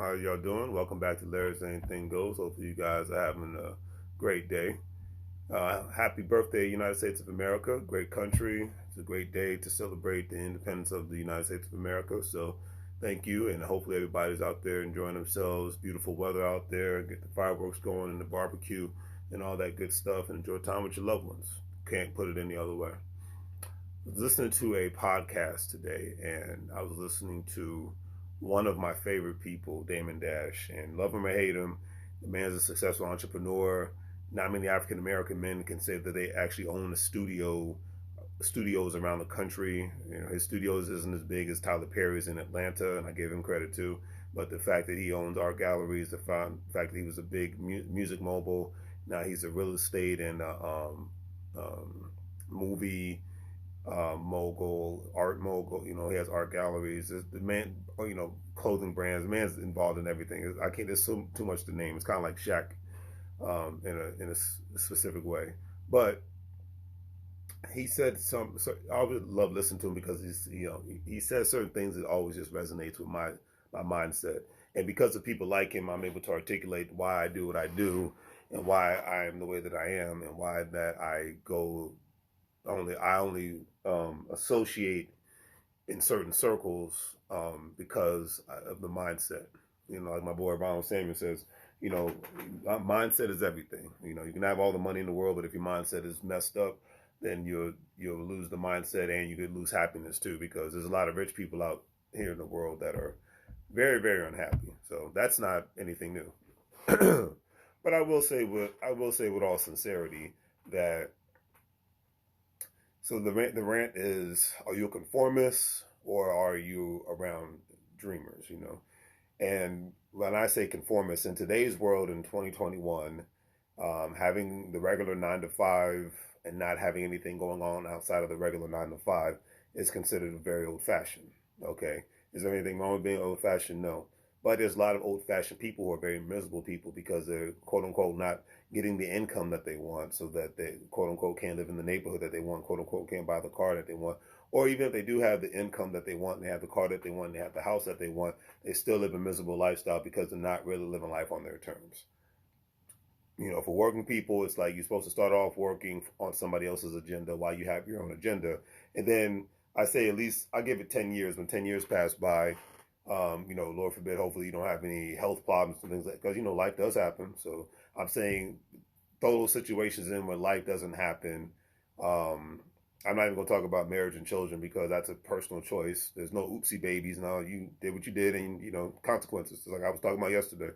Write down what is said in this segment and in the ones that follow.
How y'all doing? Welcome back to Larry's Anything Goes. Hopefully you guys are having a great day. Happy birthday, United States of America. Great country. It's a great day to celebrate the independence of the United States of America. So thank you, and hopefully everybody's out there enjoying themselves. Beautiful weather out there. Get the fireworks going and the barbecue and all that good stuff, and enjoy time with your loved ones. Can't put it any other way. I was listening to a podcast today, and I was listening to one of my favorite people, Damon Dash. And love him or hate him, the man's a successful entrepreneur. Not many African American men can say that they actually own a studios around the country. You know, his studios isn't as big as Tyler Perry's in Atlanta, and I give him credit too. But the fact that he owns art galleries, the fact that he was a big music mogul, now he's a real estate and movie mogul, art mogul. You know, he has art galleries. The man, clothing brands. The man's involved in everything. I can't. There's too much to name. It's kind of like Shaq, in a specific way. But he said some. So I would love listening to him because he says certain things that always just resonates with my mindset. And because of people like him, I'm able to articulate why I do what I do, and why I am the way that I am, and why that I go. I only associate in certain circles because of the mindset. You know, like my boy Ronald Samuel says, mindset is everything. You know, you can have all the money in the world, but if your mindset is messed up, then you'll lose the mindset, and you could lose happiness too, because there's a lot of rich people out here in the world that are very, very unhappy. So that's not anything new. But I will say with all sincerity that. So the rant is: are you a conformist or are you around dreamers? You know, and when I say conformist in today's world in 2021, having the regular 9 to 5 and not having anything going on outside of the regular 9 to 5 is considered very old-fashioned. Okay, is there anything wrong with being old-fashioned? No. But there's a lot of old-fashioned people who are very miserable people because they're, quote-unquote, not getting the income that they want, so that they, quote-unquote, can't live in the neighborhood that they want, quote-unquote, can't buy the car that they want. Or even if they do have the income that they want, and they have the car that they want, and they have the house that they want, they still live a miserable lifestyle because they're not really living life on their terms. You know, for working people, it's like you're supposed to start off working on somebody else's agenda while you have your own agenda. And then I say at least, I give it 10 years. When 10 years pass by, Lord forbid, hopefully you don't have any health problems and things like that, because, life does happen. So I'm saying throw those situations in when life doesn't happen. I'm not even going to talk about marriage and children because that's a personal choice. There's no oopsie babies. No, you did what you did, and, consequences. Like I was talking about yesterday.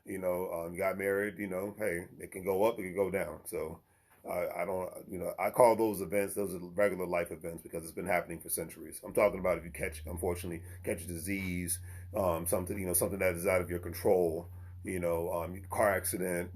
You got married, hey, it can go up, it can go down. So I don't, I call those events, those are regular life events because it's been happening for centuries. I'm talking about if you unfortunately catch a disease, something that is out of your control, car accident,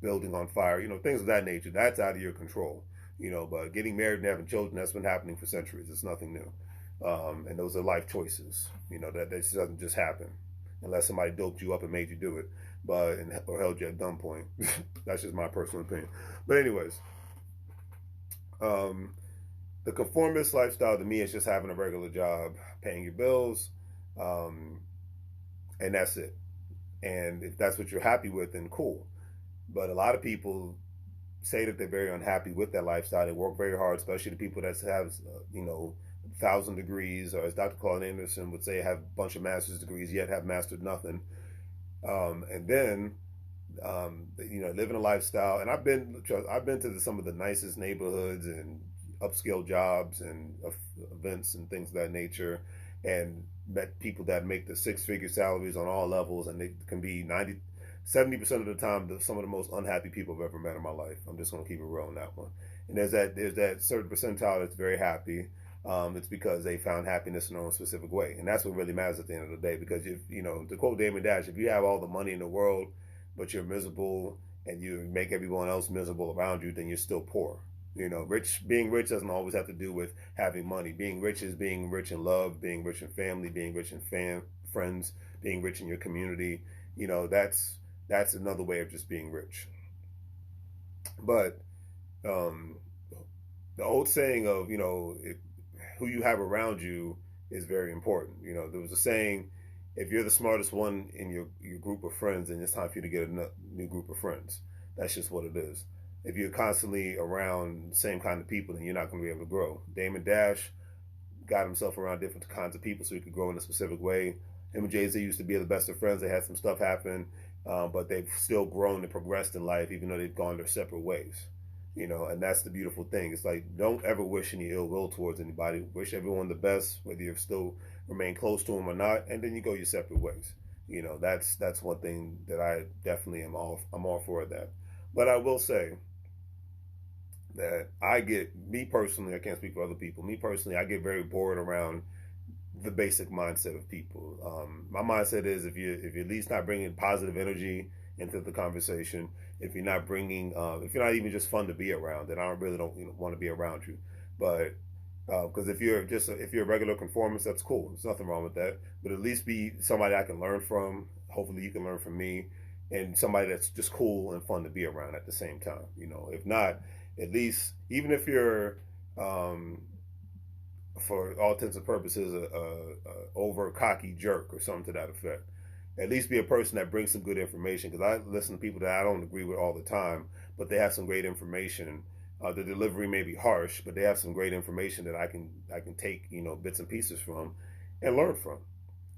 building on fire, things of that nature, that's out of your control, but getting married and having children, that's been happening for centuries. It's nothing new. And those are life choices, that doesn't just happen unless somebody doped you up and made you do it, or held you at gunpoint. That's just my personal opinion. But anyways, the conformist lifestyle to me is just having a regular job, paying your bills, and that's it. And if that's what you're happy with, then cool. But a lot of people say that they're very unhappy with that lifestyle. They work very hard, especially the people that have, 1,000 degrees, or as Dr. Claude Anderson would say, have a bunch of master's degrees, yet have mastered nothing. And then, living a lifestyle. And I've been to some of the nicest neighborhoods and upscale jobs and events and things of that nature, and met people that make the 6-figure salaries on all levels, and they can be 70% of the time some of the most unhappy people I've ever met in my life. I'm just going to keep it real on that one. And there's that certain percentile that's very happy. It's because they found happiness in their own specific way. And that's what really matters at the end of the day. Because to quote Damon Dash, if you have all the money in the world, but you're miserable and you make everyone else miserable around you, then you're still poor. Being rich doesn't always have to do with having money. Being rich is being rich in love, being rich in family, being rich in friends, being rich in your community. That's another way of just being rich. But the old saying of, who you have around you is very important. There was a saying, if you're the smartest one in your group of friends, then it's time for you to get a new group of friends. That's just what it is. If you're constantly around the same kind of people, then you're not going to be able to grow. Damon Dash got himself around different kinds of people so he could grow in a specific way. Him and Jay-Z used to be the best of friends. They had some stuff happen, but they've still grown and progressed in life, even though they've gone their separate ways. And that's the beautiful thing. It's like, don't ever wish any ill will towards anybody. Wish everyone the best, whether you still remain close to them or not, and then you go your separate ways. That's one thing that I definitely I'm all for that. But I will say that me personally, I can't speak for other people. Me personally, I get very bored around the basic mindset of people. My mindset is if you're at least not bringing positive energy into the conversation, if you're not bringing, if you're not even just fun to be around, then I really don't want to be around you. But because if you're a regular conformist, that's cool. There's nothing wrong with that. But at least be somebody I can learn from. Hopefully, you can learn from me, and somebody that's just cool and fun to be around at the same time. If not, at least even if you're for all intents and purposes, a over cocky jerk or something to that effect. At least be a person that brings some good information. Because I listen to people that I don't agree with all the time, but they have some great information. The delivery may be harsh, but they have some great information that I can take bits and pieces from, and learn from.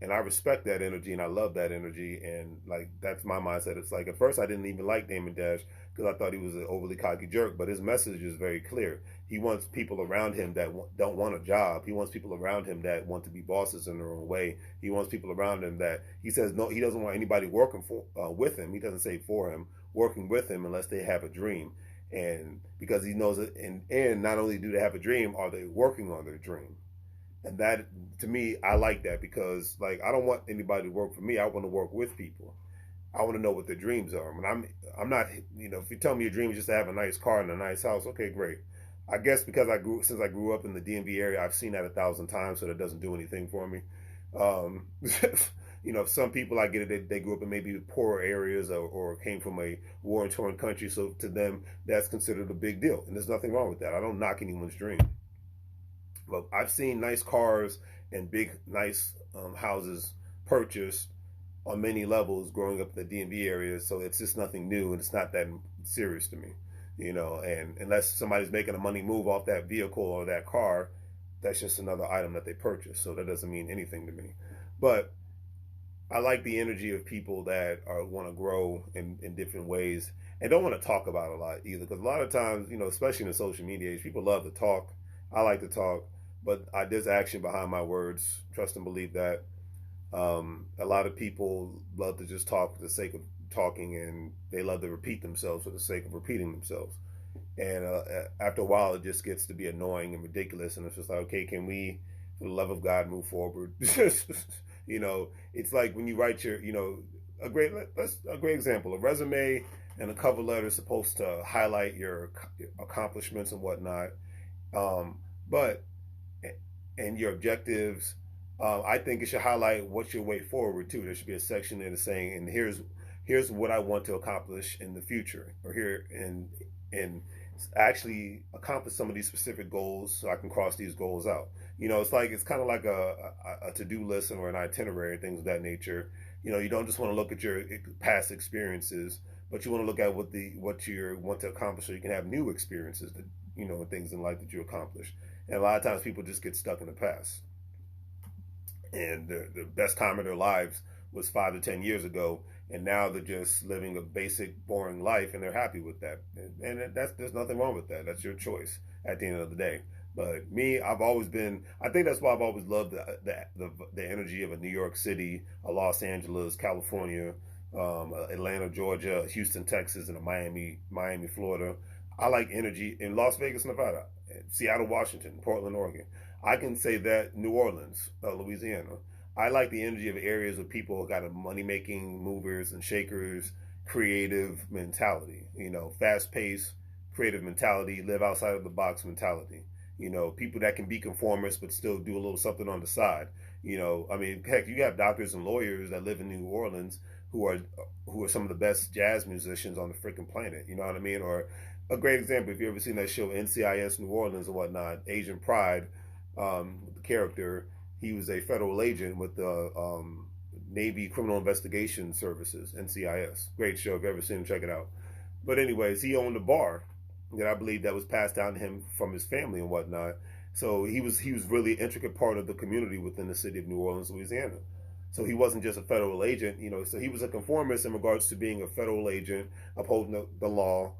And I respect that energy, and I love that energy, and like that's my mindset. It's like at first I didn't even like Damon Dash because I thought he was an overly cocky jerk, but his message is very clear. He wants people around him that don't want a job. He wants people around him that want to be bosses in their own way. He wants people around him that he says no. He doesn't want anybody working with him. He doesn't say for him, working with him unless they have a dream, and because he knows it. And not only do they have a dream, are they working on their dream? And that, to me, I like that because, like, I don't want anybody to work for me. I want to work with people. I want to know what their dreams are. I'm not, if you tell me your dream is just to have a nice car and a nice house, okay, great. I guess because since I grew up in the DMV area, I've seen that 1,000 times, so that doesn't do anything for me. Some people, I get it, they grew up in maybe poorer areas or came from a war-torn country, so to them, that's considered a big deal. And there's nothing wrong with that. I don't knock anyone's dream. But I've seen nice cars and big, nice houses purchased on many levels growing up in the DMV area. So it's just nothing new, and it's not that serious to me, And unless somebody's making a money move off that vehicle or that car, that's just another item that they purchase. So that doesn't mean anything to me. But I like the energy of people that want to grow in different ways and don't want to talk about a lot either. Because a lot of times, especially in the social media age, people love to talk. I like to talk. But there's action behind my words. Trust and believe that. A lot of people love to just talk for the sake of talking, and they love to repeat themselves for the sake of repeating themselves. And after a while, it just gets to be annoying and ridiculous. And it's just like, okay, can we, for the love of God, move forward? It's like when you write a great example. A resume and a cover letter is supposed to highlight your accomplishments and whatnot. But and your objectives, I think it should highlight what's your way forward too. There should be a section there saying, and here's what I want to accomplish in the future, or here and actually accomplish some of these specific goals so I can cross these goals out. It's kind of like a to-do list or an itinerary, things of that nature. You don't just want to look at your past experiences, but you want to look at what you want to accomplish so you can have new experiences that things in life that you accomplish. And a lot of times people just get stuck in the past. And the best time of their lives was 5 to 10 years ago, and now they're just living a basic, boring life, and they're happy with that. And there's nothing wrong with that. That's your choice at the end of the day. But me, I think that's why I've always loved the energy of a New York City, a Los Angeles, California, Atlanta, Georgia, Houston, Texas, and a Miami, Florida. I like energy in Las Vegas, Nevada, Seattle, Washington, Portland, Oregon. I can say that New Orleans, Louisiana. I like the energy of areas where people got a money-making movers and shakers, creative mentality, fast-paced, creative mentality, live outside of the box mentality. People that can be conformists but still do a little something on the side. Heck, you have doctors and lawyers that live in New Orleans who are some of the best jazz musicians on the freaking planet. You know what I mean? Or a great example, if you ever seen that show NCIS New Orleans or whatnot, Asian Pride, the character, he was a federal agent with the Navy Criminal Investigation Services, NCIS. Great show. If you've ever seen it, check it out. But anyways, he owned a bar that I believe that was passed down to him from his family and whatnot. So he was really an intricate part of the community within the city of New Orleans, Louisiana. So he wasn't just a federal agent, so he was a conformist in regards to being a federal agent, upholding the law,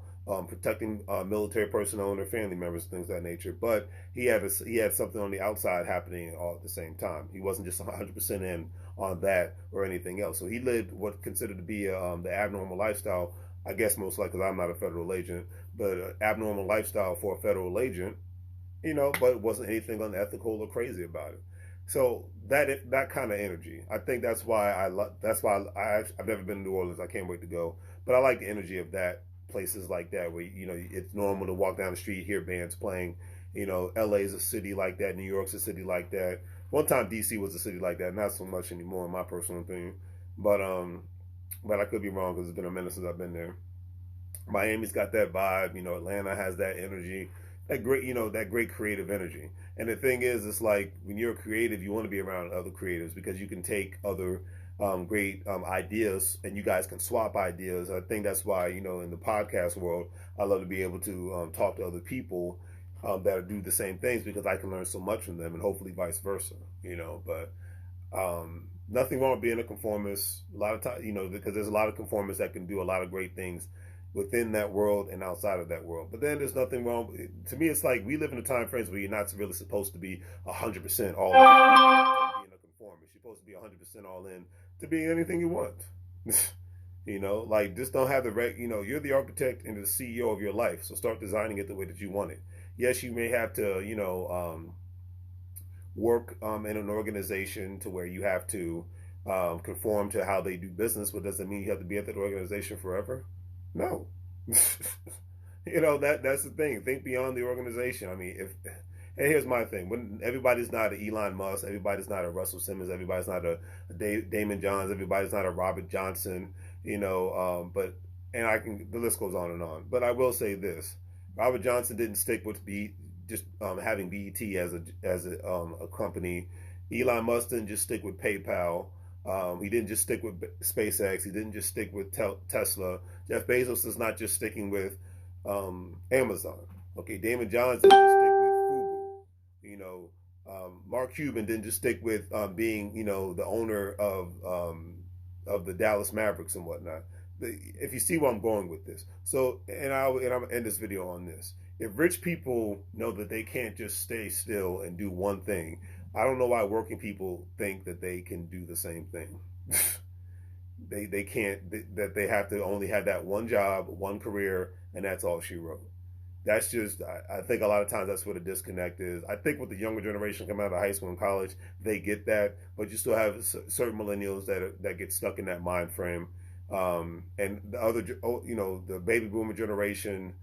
protecting military personnel and their family members, things of that nature. But he had something on the outside happening all at the same time. He wasn't just 100% in on that or anything else. So he lived what considered to be the abnormal lifestyle. I guess most likely, because I'm not a federal agent, but an abnormal lifestyle for a federal agent, but it wasn't anything unethical or crazy about it. So that kind of energy, I think that's why I've never been to New Orleans. I can't wait to go, but I like the energy of that places like that where it's normal to walk down the street, hear bands playing. LA's a city like that. New York's a city like that. One time DC was a city like that, not so much anymore, in my personal opinion. But I could be wrong because it's been a minute since I've been there. Miami's got that vibe. Atlanta has that energy, that great creative energy. And the thing is, it's like when you're a creative, you want to be around other creatives because you can take other great ideas and you guys can swap ideas. I think that's why, in the podcast world, I love to be able to talk to other people that do the same things because I can learn so much from them and hopefully vice versa, but nothing wrong with being a conformist. A lot of times, because there's a lot of conformists that can do a lot of great things within that world and outside of that world. But then there's nothing wrong. To me, it's like we live in a time frames where you're not really supposed to be 100% all in being a conformist. You're supposed to be 100% all in to be anything you want. Like just don't have you're the architect and the CEO of your life. So start designing it the way that you want it. Yes, you may have to, work in an organization to where you have to conform to how they do business, but does it mean you have to be at that organization forever? No. That's the thing. Think beyond the organization. I mean, and here's my thing. When everybody's not an Elon Musk, everybody's not a Russell Simmons, everybody's not a Damon Johns, everybody's not a Robert Johnson, but the list goes on and on. But I will say this. Robert Johnson didn't stick with having BET as a company. Elon Musk didn't just stick with PayPal. He didn't just stick with SpaceX. He didn't just stick with Tesla. Jeff Bezos is not just sticking with Amazon. Okay, Damon Johns didn't just stick with Fubu. Mark Cuban didn't just stick with being the owner of the Dallas Mavericks and whatnot. If you see where I'm going with this, so and I'm gonna end this video on this. If rich people know that they can't just stay still and do one thing, I don't know why working people think that they can do the same thing. They can't, that they have to only have that one job, one career, and that's all she wrote. That's just, I think a lot of times that's where the disconnect is. I think with the younger generation coming out of high school and college, they get that, but you still have certain millennials that get stuck in that mind frame. And the other, the baby boomer generation,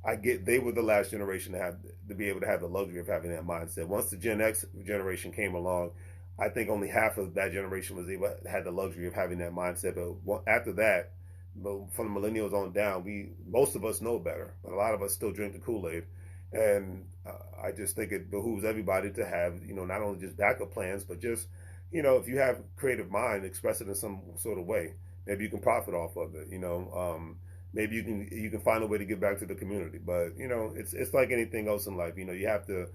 they were the last generation to be able to have the luxury of having that mindset. Once the Gen X generation came along, I think only half of that generation had the luxury of having that mindset. But after that, from the millennials on down, most of us know better, but a lot of us still drink the Kool-Aid. And I just think it behooves everybody to have, not only just backup plans, but just, if you have creative mind, express it in some sort of way. Maybe you can profit off of it, maybe you can find a way to give back to the community. But it's like anything else in life. You have to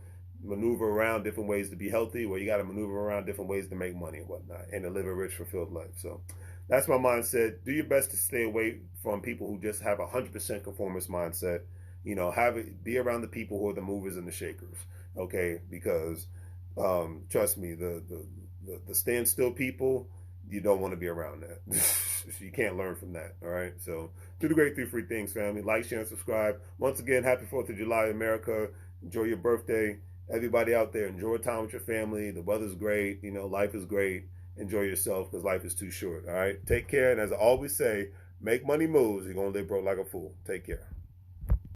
maneuver around different ways to be healthy, or you got to maneuver around different ways to make money and whatnot, and to live a rich, fulfilled life. So that's my mindset. Do your best to stay away from people who just have 100% conformist mindset. Be around the people who are the movers and the shakers. Okay, because trust me, the standstill people, you don't want to be around that. You can't learn from that. All right. So do the great 3 free things, family. Like, share, and subscribe. Once again, happy 4th of July, America. Enjoy your birthday. Everybody out there, enjoy time with your family. The weather's great. Life is great. Enjoy yourself because life is too short. All right. Take care. And as I always say, make money moves. You're going to live broke like a fool. Take care.